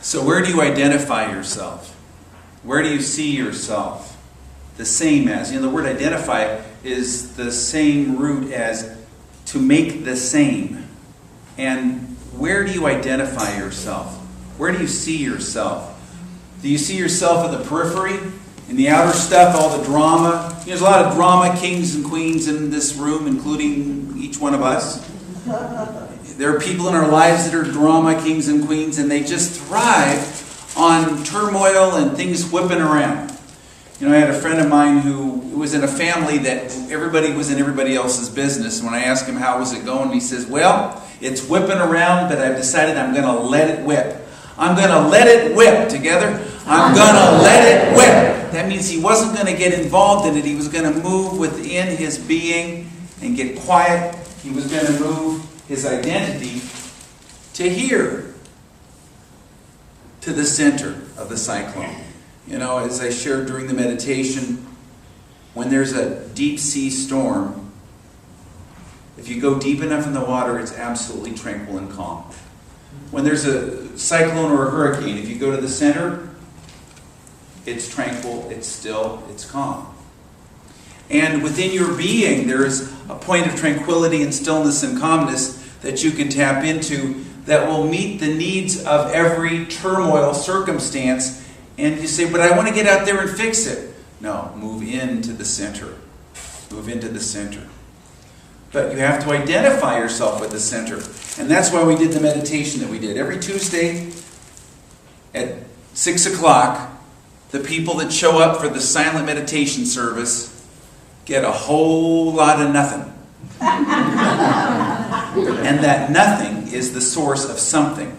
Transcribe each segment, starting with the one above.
So where do you identify yourself? Where do you see yourself? The same as. The word identify is the same root as to make the same. And where do you identify yourself? Where do you see yourself? Do you see yourself in the periphery? In the outer stuff, all the drama? There's a lot of drama kings and queens in this room, including each one of us. There are people in our lives that are drama kings and queens, and they just thrive on turmoil and things whipping around. I had a friend of mine who was in a family that everybody was in everybody else's business. And when I asked him how was it going, he says, well, it's whipping around, but I've decided I'm going to let it whip. I'm going to let it whip. Together? I'm going to let it whip. That means he wasn't going to get involved in it. He was going to move within his being and get quiet. He was going to move his identity to here, to the center of the cyclone. As I shared during the meditation, when there's a deep sea storm, if you go deep enough in the water, it's absolutely tranquil and calm. When there's a cyclone or a hurricane, if you go to the center, it's tranquil, it's still, it's calm. And within your being, there is a point of tranquility and stillness and calmness that you can tap into that will meet the needs of every turmoil circumstance. And you say, but I want to get out there and fix it. No, move into the center. Move into the center. But you have to identify yourself with the center. And that's why we did the meditation that we did. Every Tuesday at 6 o'clock, the people that show up for the silent meditation service get a whole lot of nothing. And that nothing is the source of something.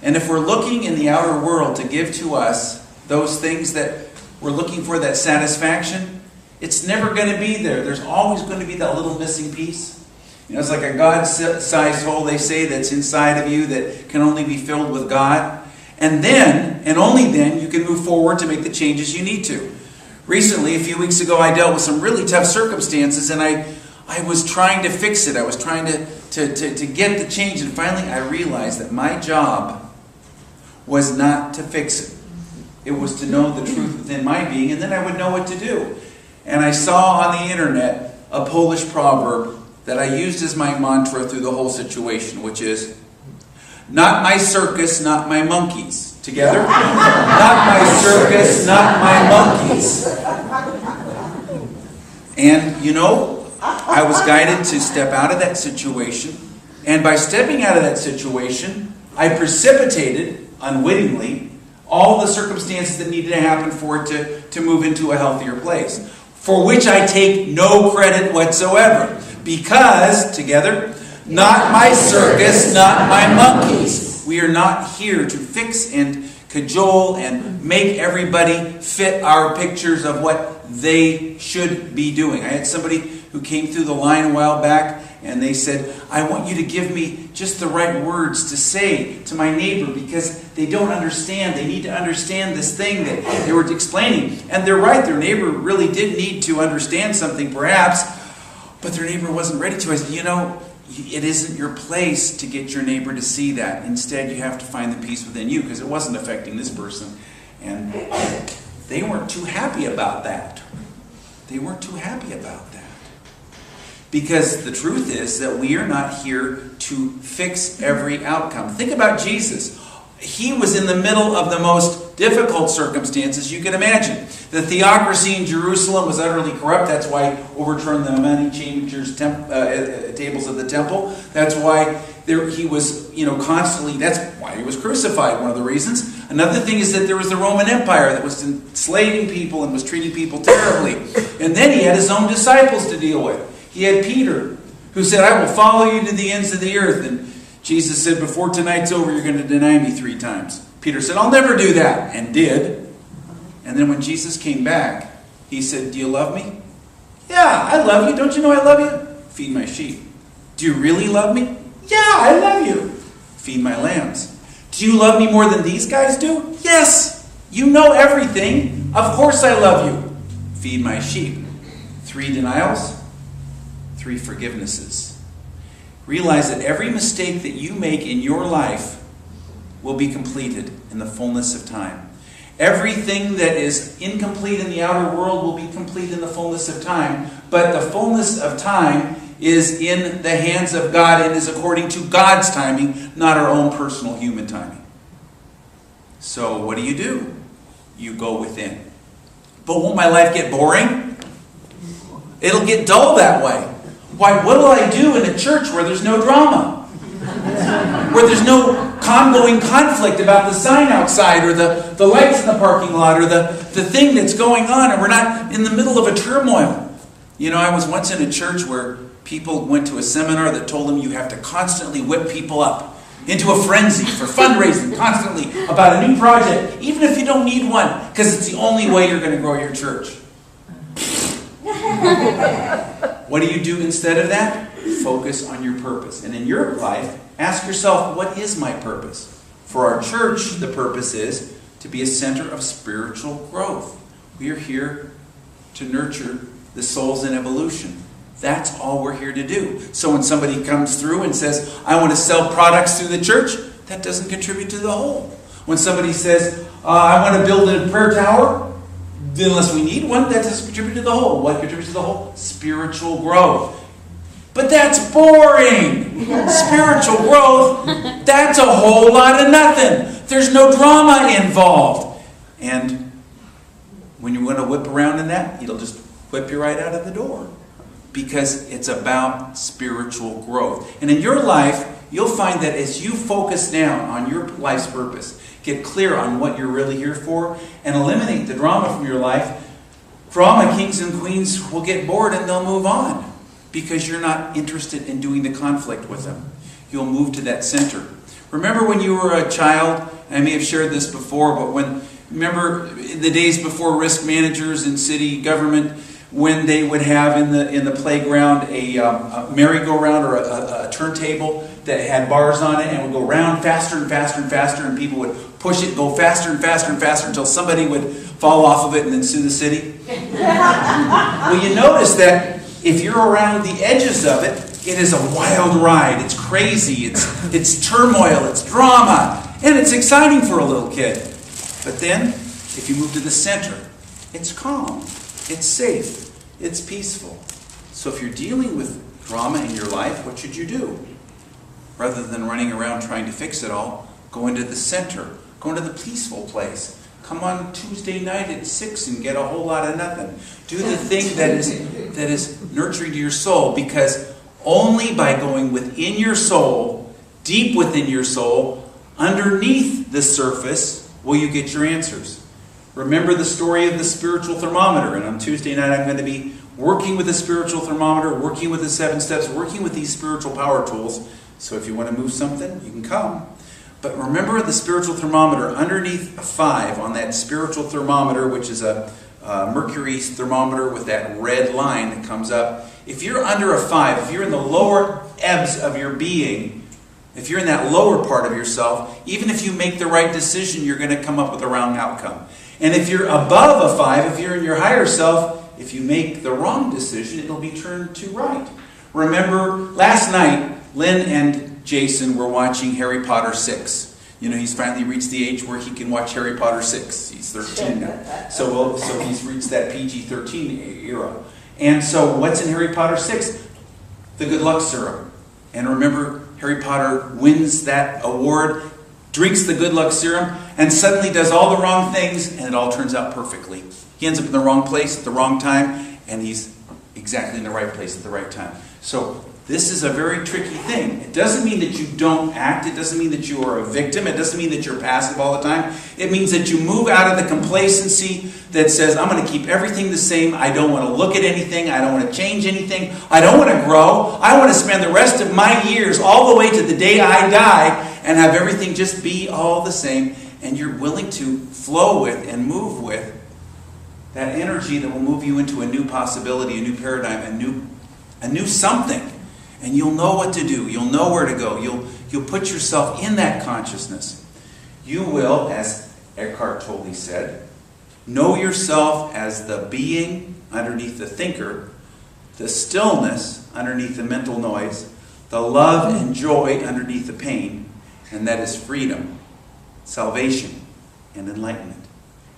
And if we're looking in the outer world to give to us those things that we're looking for, that satisfaction, it's never going to be there. There's always going to be that little missing piece. It's like a God-sized hole, they say, that's inside of you that can only be filled with God. And then, and only then, you can move forward to make the changes you need to. Recently, a few weeks ago, I dealt with some really tough circumstances, and I was trying to fix it. I was trying to get the change, and finally I realized that my job was not to fix it. It was to know the truth within my being, and then I would know what to do. And I saw on the internet a Polish proverb that I used as my mantra through the whole situation, which is, not my circus, not my monkeys. Together? Not my circus, not my monkeys. And, I was guided to step out of that situation. And by stepping out of that situation, I precipitated, unwittingly, all the circumstances that needed to happen for it to move into a healthier place. For which I take no credit whatsoever. Because, together, not my circus, not my monkeys. We are not here to fix and cajole and make everybody fit our pictures of what they should be doing. I had somebody who came through the line a while back, and they said, I want you to give me just the right words to say to my neighbor because they don't understand. They need to understand this thing that they were explaining. And they're right. Their neighbor really did need to understand something perhaps, but their neighbor wasn't ready to. I said, it isn't your place to get your neighbor to see that. Instead, you have to find the peace within you because it wasn't affecting this person. And they weren't too happy about that. They weren't too happy about that. Because the truth is that we are not here to fix every outcome. Think about Jesus. He was in the middle of the most difficult circumstances you can imagine. The theocracy in Jerusalem was utterly corrupt. That's why he overturned the money changers' tables of the temple. That's why he was, constantly. That's why he was crucified. One of the reasons. Another thing is that there was the Roman Empire that was enslaving people and was treating people terribly. And then he had his own disciples to deal with. He had Peter, who said, I will follow you to the ends of the earth. And Jesus said, before tonight's over, you're going to deny me 3 times. Peter said, I'll never do that. And did. And then when Jesus came back, he said, do you love me? Yeah, I love you. Don't you know I love you? Feed my sheep. Do you really love me? Yeah, I love you. Feed my lambs. Do you love me more than these guys do? Yes. You know everything. Of course I love you. Feed my sheep. 3 denials. 3 forgivenesses. Realize that every mistake that you make in your life will be completed in the fullness of time. Everything that is incomplete in the outer world will be complete in the fullness of time, but the fullness of time is in the hands of God and is according to God's timing, not our own personal human timing. So what do? You go within. But won't my life get boring? It'll get dull that way. Why, what will I do in a church where there's no drama? Where there's no ongoing conflict about the sign outside or the lights in the parking lot or the thing that's going on, and we're not in the middle of a turmoil. You know, I was once in a church where people went to a seminar that told them you have to constantly whip people up into a frenzy for fundraising constantly about a new project, even if you don't need one, because it's the only way you're going to grow your church. What do you do instead of that? Focus on your purpose. And in your life, ask yourself, what is my purpose? For our church, the purpose is to be a center of spiritual growth. We are here to nurture the souls in evolution. That's all we're here to do. So when somebody comes through and says, I want to sell products through the church, that doesn't contribute to the whole. When somebody says, I want to build a prayer tower, unless we need one, that doesn't contribute to the whole. What contributes to the whole? Spiritual growth. But that's boring. Spiritual growth, that's a whole lot of nothing. There's no drama involved. And when you want to whip around in that, it'll just whip you right out of the door. Because it's about spiritual growth. And in your life, you'll find that as you focus down on your life's purpose, get clear on what you're really here for, and eliminate the drama from your life, drama kings and queens will get bored and they'll move on. Because you're not interested in doing the conflict with them. You'll move to that center. Remember when you were a child, I may have shared this before, but remember in the days before risk managers in city government, when they would have in the playground a merry-go-round or a turntable that had bars on it and would go round faster and faster and faster, and people would push it, go faster and faster and faster until somebody would fall off of it and then sue the city? Well, you notice that if you're around the edges of it, it is a wild ride. It's crazy. It's turmoil. It's drama. And it's exciting for a little kid. But then, if you move to the center, it's calm. It's safe. It's peaceful. So if you're dealing with drama in your life, what should you do? Rather than running around trying to fix it all, go into the center. Go into the peaceful place. Come on Tuesday night at 6 and get a whole lot of nothing. Do the thing that is nurturing to your soul, because only by going within your soul, deep within your soul, underneath the surface, will you get your answers. Remember the story of the spiritual thermometer, and on Tuesday night I'm going to be working with the spiritual thermometer, working with the 7 steps, working with these spiritual power tools. So if you want to move something, you can come. But remember the spiritual thermometer, underneath a 5 on that spiritual thermometer, which is a mercury thermometer with that red line that comes up. If you're under a 5, if you're in the lower ebbs of your being, if you're in that lower part of yourself, even if you make the right decision, you're going to come up with the wrong outcome. And if you're above a 5, if you're in your higher self, if you make the wrong decision, it'll be turned to right. Remember, last night, Lynn and Jason were watching Harry Potter 6. You know, he's finally reached the age where he can watch Harry Potter 6. He's 13 now. So he's reached that PG-13 era. And so what's in Harry Potter 6? The good luck serum. And remember, Harry Potter wins that award, drinks the good luck serum, and suddenly does all the wrong things, and it all turns out perfectly. He ends up in the wrong place at the wrong time, and he's exactly in the right place at the right time. So this is a very tricky thing. It doesn't mean that you don't act. It doesn't mean that you are a victim. It doesn't mean that you're passive all the time. It means that you move out of the complacency that says, I'm going to keep everything the same. I don't want to look at anything. I don't want to change anything. I don't want to grow. I want to spend the rest of my years all the way to the day I die and have everything just be all the same. And you're willing to flow with and move with that energy that will move you into a new possibility, a new paradigm, a new something. And you'll know what to do. You'll know where to go. You'll put yourself in that consciousness. You will, as Eckhart Tolle said, know yourself as the being underneath the thinker, the stillness underneath the mental noise, the love and joy underneath the pain, and that is freedom. salvation, and enlightenment.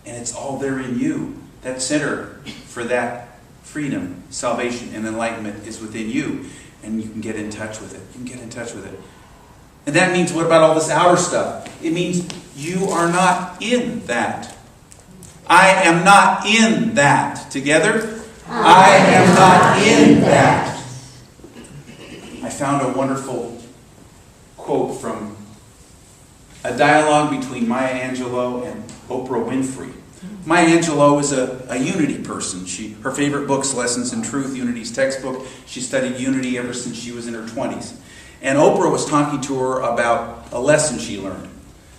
And it's all there in you. That center for that freedom, salvation, and enlightenment is within you. And you can get in touch with it. You can get in touch with it. And that means, what about all this outer stuff? It means you are not in that. I am not in that. Together? I am not in that. I found a wonderful quote from a dialogue between Maya Angelou and Oprah Winfrey. Maya Angelou is a unity person. Her favorite book's Lessons in Truth, Unity's textbook. She studied unity ever since she was in her 20s. And Oprah was talking to her about a lesson she learned.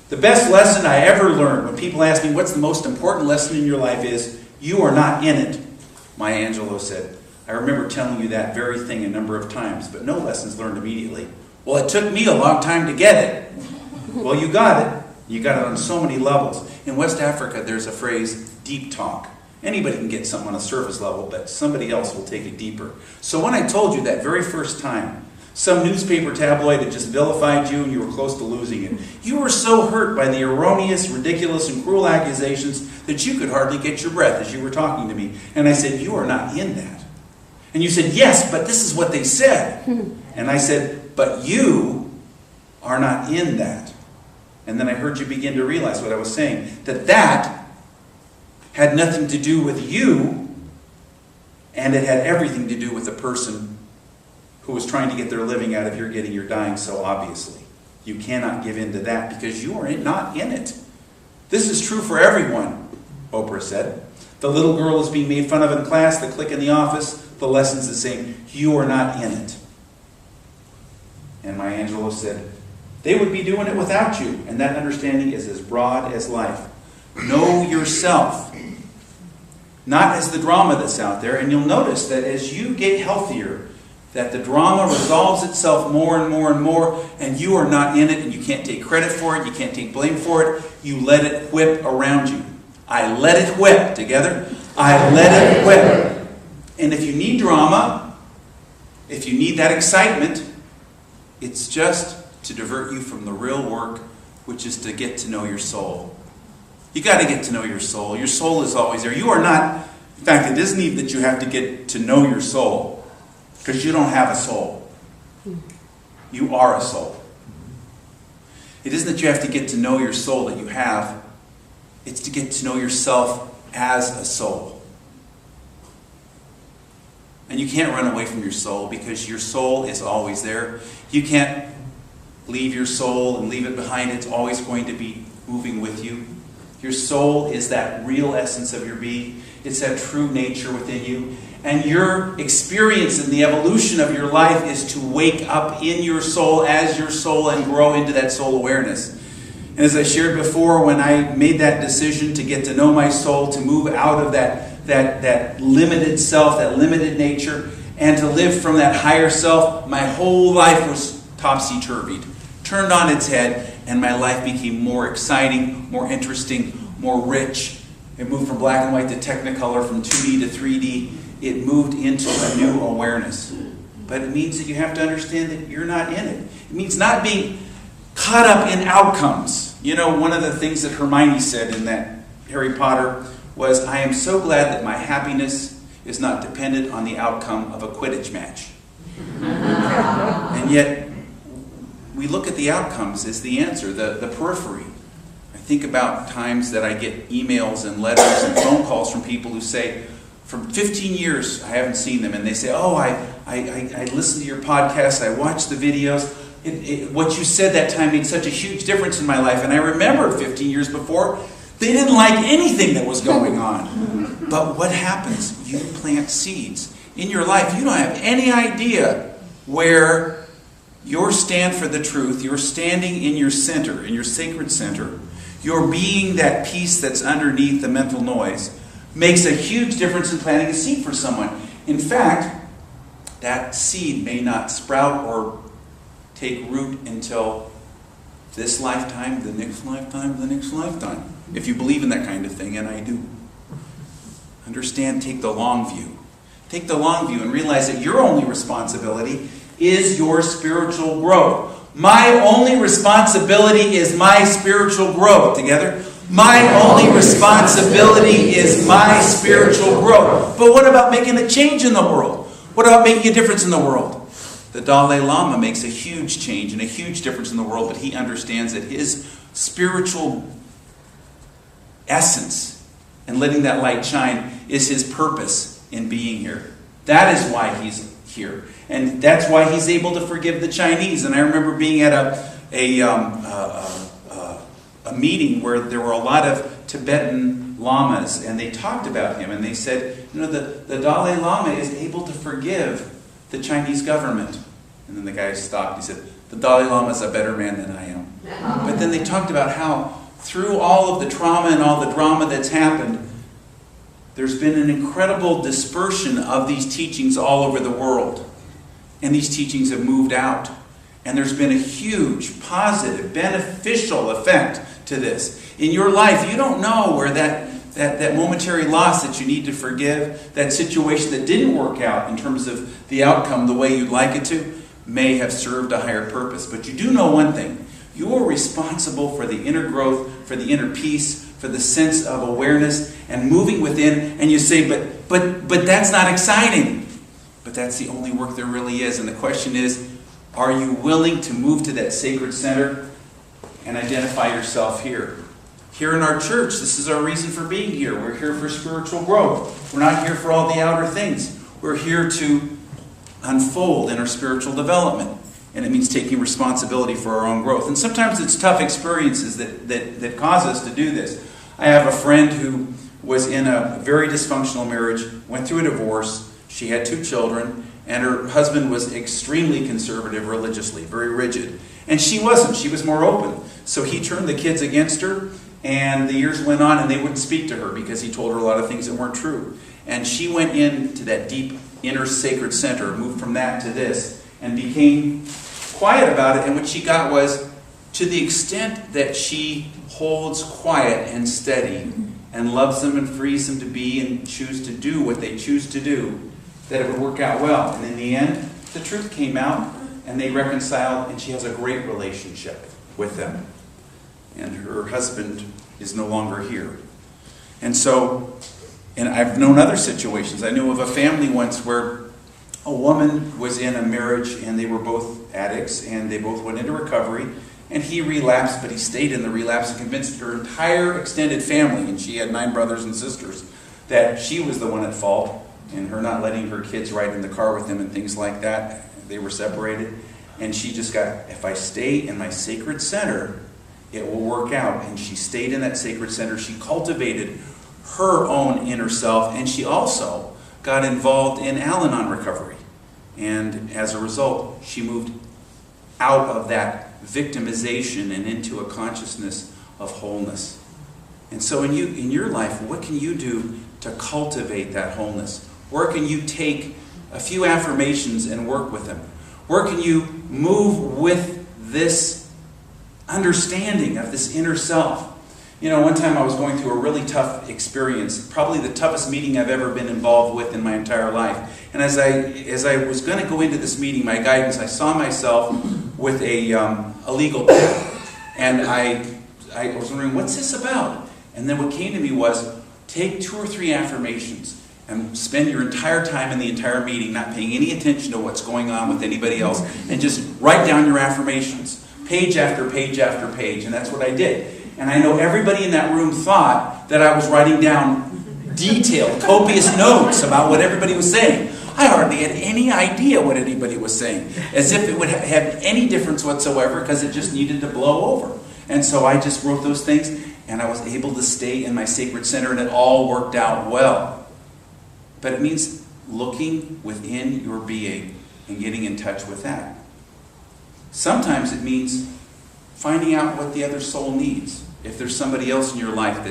The best lesson I ever learned, when people ask me what's the most important lesson in your life, is you are not in it. Maya Angelou said, I remember telling you that very thing a number of times, but no lessons learned immediately. Well, it took me a long time to get it. Well, you got it. You got it on so many levels. In West Africa, there's a phrase, deep talk. Anybody can get something on a surface level, but somebody else will take it deeper. So when I told you that very first time, some newspaper tabloid had just vilified you and you were close to losing it, you were so hurt by the erroneous, ridiculous, and cruel accusations that you could hardly get your breath as you were talking to me. And I said, you are not in that. And you said, yes, but this is what they said. And I said, but you are not in that. And then I heard you begin to realize what I was saying, that had nothing to do with you, and it had everything to do with the person who was trying to get their living out of your getting your dying so obviously. You cannot give in to that because you are not in it. This is true for everyone, Oprah said. The little girl is being made fun of in class, the clique in the office, the lesson's the same. You are not in it. And Maya Angelou said, they would be doing it without you. And that understanding is as broad as life. Know yourself. Not as the drama that's out there. And you'll notice that as you get healthier, that the drama resolves itself more and more and more, and you are not in it, and you can't take credit for it, you can't take blame for it. You let it whip around you. I let it whip. Together? I let it whip. And if you need drama, if you need that excitement, it's just to divert you from the real work, which is to get to know your soul. You got to get to know your soul. Your soul is always there. You are not, in fact, it isn't even that you have to get to know your soul, because you don't have a soul. You are a soul. It isn't that you have to get to know your soul that you have. It's to get to know yourself as a soul. And you can't run away from your soul because your soul is always there. You can't leave your soul and leave it behind. It's always going to be moving with you. Your soul is that real essence of your being. It's that true nature within you. And your experience in the evolution of your life is to wake up in your soul as your soul and grow into that soul awareness. And as I shared before, when I made that decision to get to know my soul, to move out of that limited self, that limited nature, and to live from that higher self, my whole life was topsy-turvied, turned on its head, and my life became more exciting, more interesting, more rich. It moved from black and white to technicolor, from 2D to 3D. It moved into a new awareness. But it means that you have to understand that you're not in it. It means not being caught up in outcomes. You know, one of the things that Hermione said in that Harry Potter was, I am so glad that my happiness is not dependent on the outcome of a Quidditch match. And yet, we look at the outcomes as the answer, the periphery. I think about times that I get emails and letters and phone calls from people who say, for 15 years I haven't seen them, and they say, oh, I listened to your podcast, I watched the videos. What you said that time made such a huge difference in my life, and I remember 15 years before, they didn't like anything that was going on. But what happens? You plant seeds in your life. You don't have any idea where your stand for the truth, you're standing in your center, in your sacred center. You're being that peace that's underneath the mental noise. Makes a huge difference in planting a seed for someone. In fact, that seed may not sprout or take root until this lifetime, the next lifetime, the next lifetime. If you believe in that kind of thing, and I do. Understand, take the long view. Take the long view and realize that your only responsibility is your spiritual growth. My only responsibility is my spiritual growth. Together? My only responsibility is my spiritual growth. But what about making a change in the world? What about making a difference in the world? The Dalai Lama makes a huge change and a huge difference in the world, but he understands that his spiritual essence and letting that light shine is his purpose in being here. That is why he's here. And that's why he's able to forgive the Chinese. And I remember being at a meeting where there were a lot of Tibetan lamas, and they talked about him, and they said, the Dalai Lama is able to forgive the Chinese government. And then the guy stopped. He said, the Dalai Lama is a better man than I am. But then they talked about how through all of the trauma and all the drama that's happened, there's been an incredible dispersion of these teachings all over the world. And these teachings have moved out. And there's been a huge, positive, beneficial effect to this. In your life, you don't know where that momentary loss that you need to forgive, that situation that didn't work out in terms of the outcome the way you'd like it to, may have served a higher purpose. But you do know one thing. You are responsible for the inner growth, for the inner peace, for the sense of awareness and moving within. And you say, but that's not exciting. But that's the only work there really is. And the question is, are you willing to move to that sacred center and identify yourself here? Here in our church, this is our reason for being here. We're here for spiritual growth. We're not here for all the outer things. We're here to unfold in our spiritual development. And it means taking responsibility for our own growth. And sometimes it's tough experiences that cause us to do this. I have a friend who was in a very dysfunctional marriage, went through a divorce. She had 2 children, and her husband was extremely conservative religiously, very rigid. And she wasn't. She was more open. So he turned the kids against her, and the years went on, and they wouldn't speak to her because he told her a lot of things that weren't true. And she went into that deep inner sacred center, moved from that to this, and became quiet about it. And what she got was, to the extent that she holds quiet and steady and loves them and frees them to be and choose to do what they choose to do, that it would work out well. And in the end, the truth came out, and they reconciled, and she has a great relationship with them. And her husband is no longer here. And I've known other situations. I knew of a family once where a woman was in a marriage, and they were both addicts, and they both went into recovery, and he relapsed, but he stayed in the relapse and convinced her entire extended family, and she had 9 brothers and sisters, that she was the one at fault, and her not letting her kids ride in the car with him and things like that. They were separated. And she just got, if I stay in my sacred center, it will work out. And she stayed in that sacred center. She cultivated her own inner self, and she also got involved in Al-Anon recovery. And as a result, she moved out of that victimization and into a consciousness of wholeness. And so in your life, what can you do to cultivate that wholeness? Where can you take a few affirmations and work with them? Where can you move with this understanding of this inner self? One time I was going through a really tough experience, probably the toughest meeting I've ever been involved with in my entire life. And as I was going to go into this meeting, my guidance, I saw myself with a legal pad. And I was wondering, what's this about? And then what came to me was, take 2 or 3 affirmations and spend your entire time in the entire meeting not paying any attention to what's going on with anybody else, and just write down your affirmations, page after page after page. And that's what I did. And I know everybody in that room thought that I was writing down detailed, copious notes about what everybody was saying. I hardly had any idea what anybody was saying, as if it would have any difference whatsoever, because it just needed to blow over. And so I just wrote those things, and I was able to stay in my sacred center, and it all worked out well. But it means looking within your being and getting in touch with that. Sometimes it means finding out what the other soul needs. If there's somebody else in your life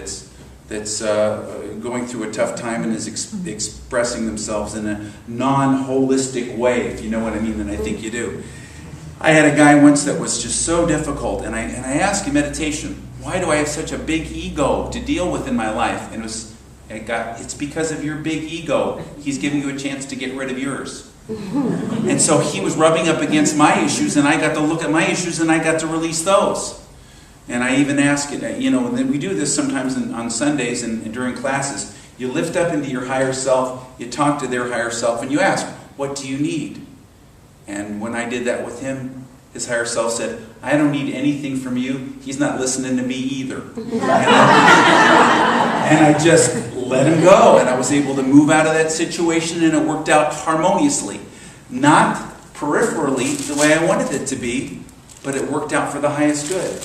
that's going through a tough time and is expressing themselves in a non-holistic way, if you know what I mean, and I think you do. I had a guy once that was just so difficult, and I asked in meditation, why do I have such a big ego to deal with in my life? And it's because of your big ego. He's giving you a chance to get rid of yours. And so he was rubbing up against my issues, and I got to look at my issues, and I got to release those. And I even ask it, you know, and then we do this sometimes on Sundays and during classes. You lift up into your higher self, you talk to their higher self, and you ask, what do you need? And when I did that with him, his higher self said, I don't need anything from you. He's not listening to me either. And I just let him go. And I was able to move out of that situation, and it worked out harmoniously. Not peripherally the way I wanted it to be, but it worked out for the highest good.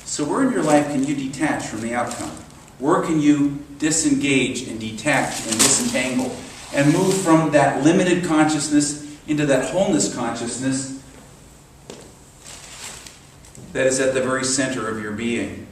So where in your life can you detach from the outcome? Where can you disengage and detach and disentangle and move from that limited consciousness into that wholeness consciousness that is at the very center of your being?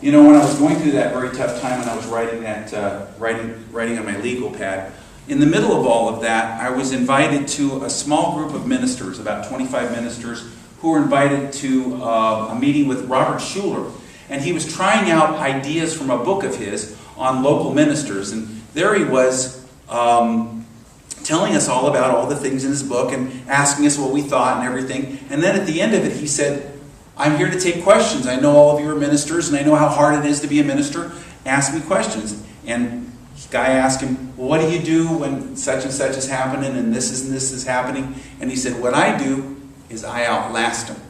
You know, when I was going through that very tough time and I was writing that, writing on my legal pad, in the middle of all of that, I was invited to a small group of ministers, about 25 ministers, who were invited to a meeting with Robert Schuller. And he was trying out ideas from a book of his on local ministers. And there he was telling us all about all the things in his book and asking us what we thought and everything. And then at the end of it, he said, I'm here to take questions. I know all of you are ministers, and I know how hard it is to be a minister. Ask me questions. And the guy asked him, well, what do you do when such and such is happening and this is happening? And he said, what I do is I outlast them.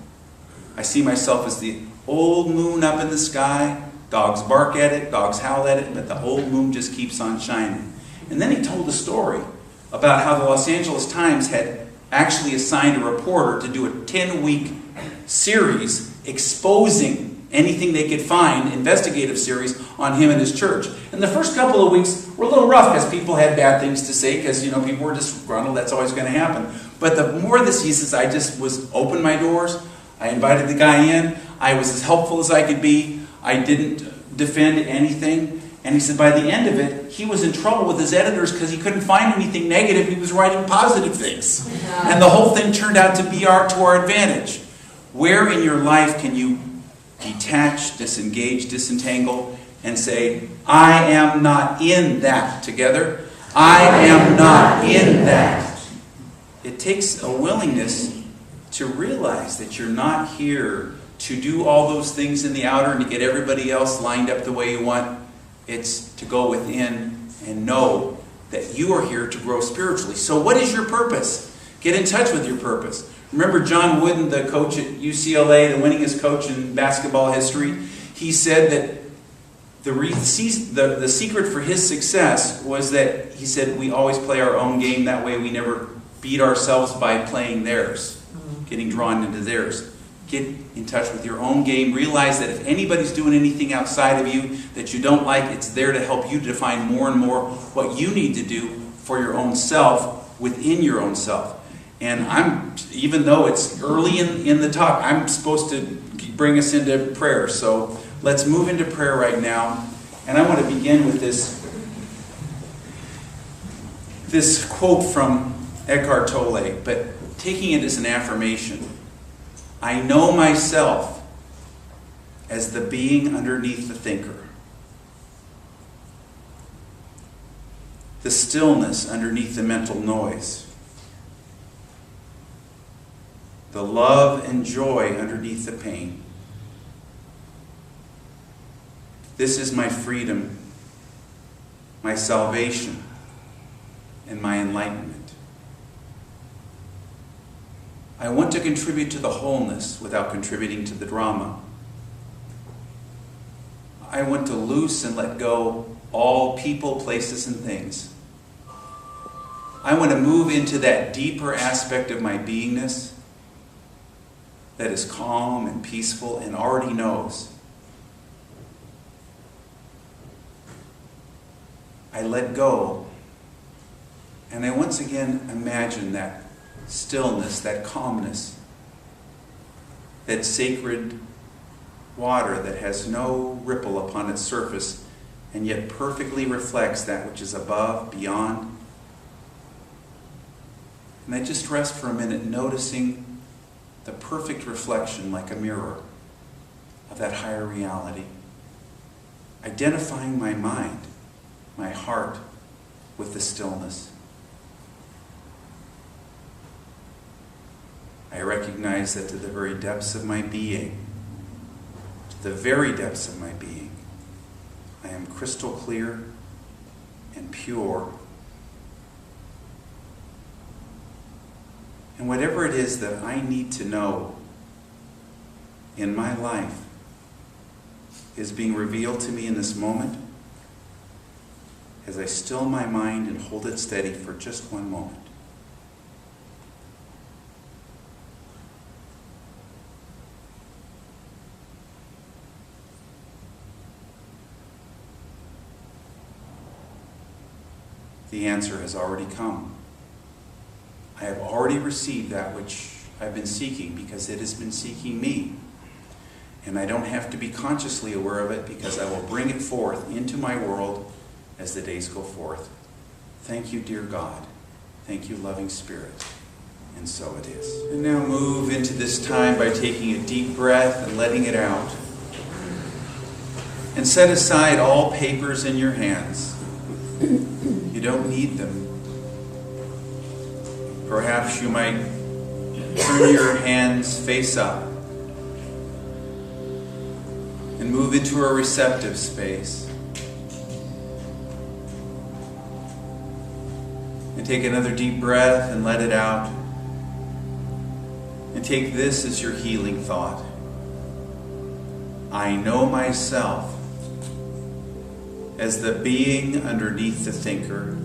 I see myself as the old moon up in the sky. Dogs bark at it, dogs howl at it, but the old moon just keeps on shining. And then he told a story about how the Los Angeles Times had actually assigned a reporter to do a 10-week series exposing anything they could find, investigative series, on him and his church. And the first couple of weeks were a little rough because people had bad things to say because, you know, people were disgruntled. That's always going to happen. But the more this, he says, I just opened my doors. I invited the guy in. I was as helpful as I could be. I didn't defend anything. And he said by the end of it, he was in trouble with his editors because he couldn't find anything negative. He was writing positive things. And the whole thing turned out to be to our advantage. Where in your life can you detach, disengage, disentangle, and say, I am not in that together? I am not in that. It takes a willingness to realize that you're not here to do all those things in the outer and to get everybody else lined up the way you want. It's to go within and know that you are here to grow spiritually. So what is your purpose? Get in touch with your purpose. Remember John Wooden, the coach at UCLA, the winningest coach in basketball history? He said that the secret for his success was that, he said, we always play our own game. That way we never beat ourselves by playing theirs, getting drawn into theirs. Get in touch with your own game. Realize that if anybody's doing anything outside of you that you don't like, it's there to help you define more and more what you need to do for your own self within your own self. And even though it's early in the talk, I'm supposed to bring us into prayer. So let's move into prayer right now. And I want to begin with this quote from Eckhart Tolle, but taking it as an affirmation. I know myself as the being underneath the thinker, the stillness underneath the mental noise, the love and joy underneath the pain. This is my freedom, my salvation, and my enlightenment. I want to contribute to the wholeness without contributing to the drama. I want to loose and let go all people, places, and things. I want to move into that deeper aspect of my beingness that is calm and peaceful and already knows. I let go, and I once again imagine that stillness, that calmness, that sacred water that has no ripple upon its surface and yet perfectly reflects that which is above, beyond. And I just rest for a minute noticing the perfect reflection like a mirror of that higher reality. Identifying my mind, my heart with the stillness. I recognize that to the very depths of my being, to the very depths of my being, I am crystal clear and pure. And whatever it is that I need to know in my life is being revealed to me in this moment as I still my mind and hold it steady for just one moment. The answer has already come. I have already received that which I've been seeking because it has been seeking me. And I don't have to be consciously aware of it because I will bring it forth into my world as the days go forth. Thank you, dear God. Thank you, loving Spirit. And so it is. And now move into this time by taking a deep breath and letting it out. And set aside all papers in your hands. You don't need them. Perhaps you might turn your hands face up and move into a receptive space. And take another deep breath and let it out. And take this as your healing thought. I know myself as the being underneath the thinker,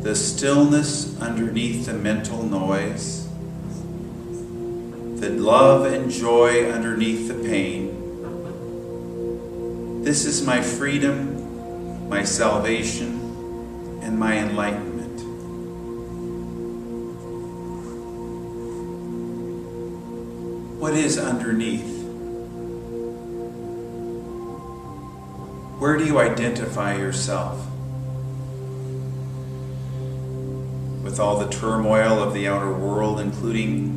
the stillness underneath the mental noise, the love and joy underneath the pain. This is my freedom, my salvation, and my enlightenment. What is underneath? Where do you identify yourself? With all the turmoil of the outer world, including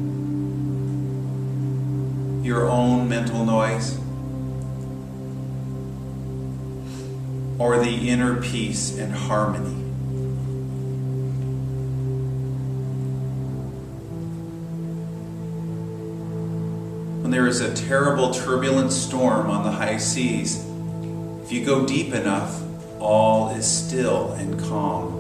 your own mental noise? Or the inner peace and harmony? When there is a terrible turbulent storm on the high seas, if you go deep enough, all is still and calm.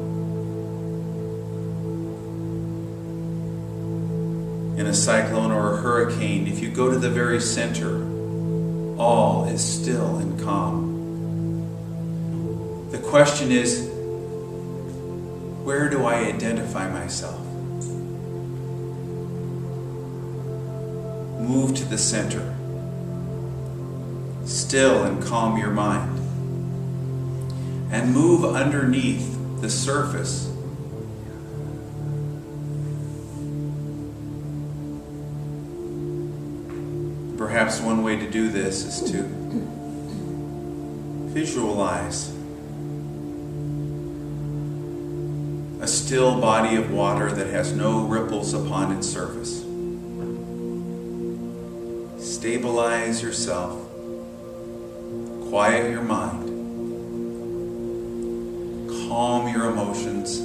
In a cyclone or a hurricane, if you go to the very center, all is still and calm. The question is, where do I identify myself? Move to the center. Still and calm your mind. And move underneath the surface. Perhaps one way to do this is to visualize a still body of water that has no ripples upon its surface. Stabilize yourself. Quiet your mind. Calm your emotions.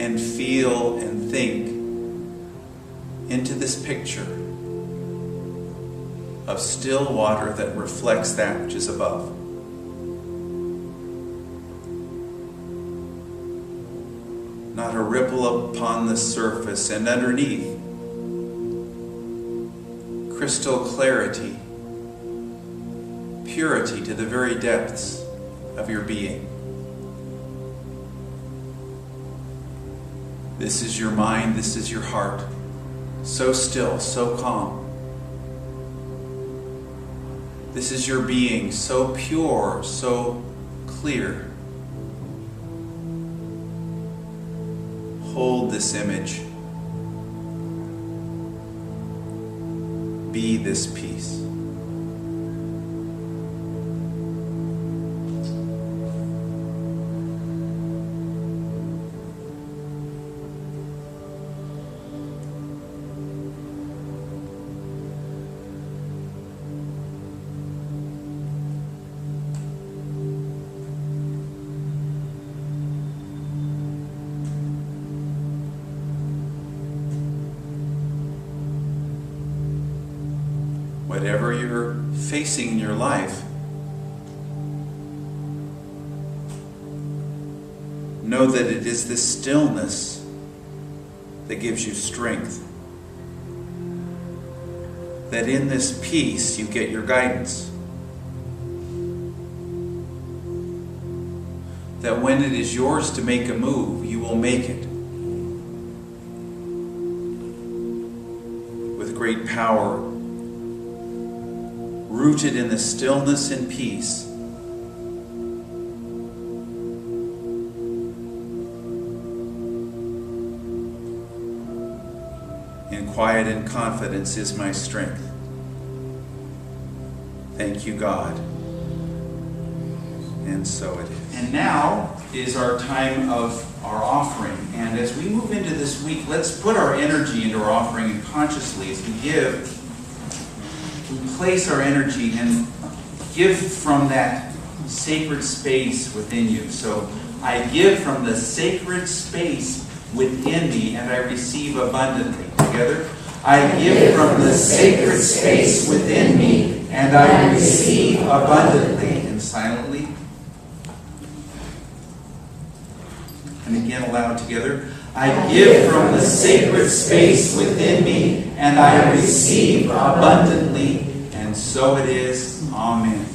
And feel and think into this picture of still water that reflects that which is above. Not a ripple upon the surface, and underneath, crystal clarity, purity to the very depths of your being. This is your mind, this is your heart, so still, so calm. This is your being, so pure, so clear. Hold this image. Be this peace. whatever you're facing in your life, know that it is this stillness that gives you strength. That in this peace you get your guidance. That when it is yours to make a move, you will make it. With great power, rooted in the stillness and peace. In quiet and confidence is my strength. Thank you, God. And so it is. And now is our time of our offering. And as we move into this week, let's put our energy into our offering, and consciously as we give, we place our energy and give from that sacred space within you. So I give from the sacred space within me, and I receive abundantly. Together, I give from the sacred space within me, and I receive abundantly. And silently. And again aloud together. I give from the sacred space within me, and I receive abundantly. And so it is. Amen.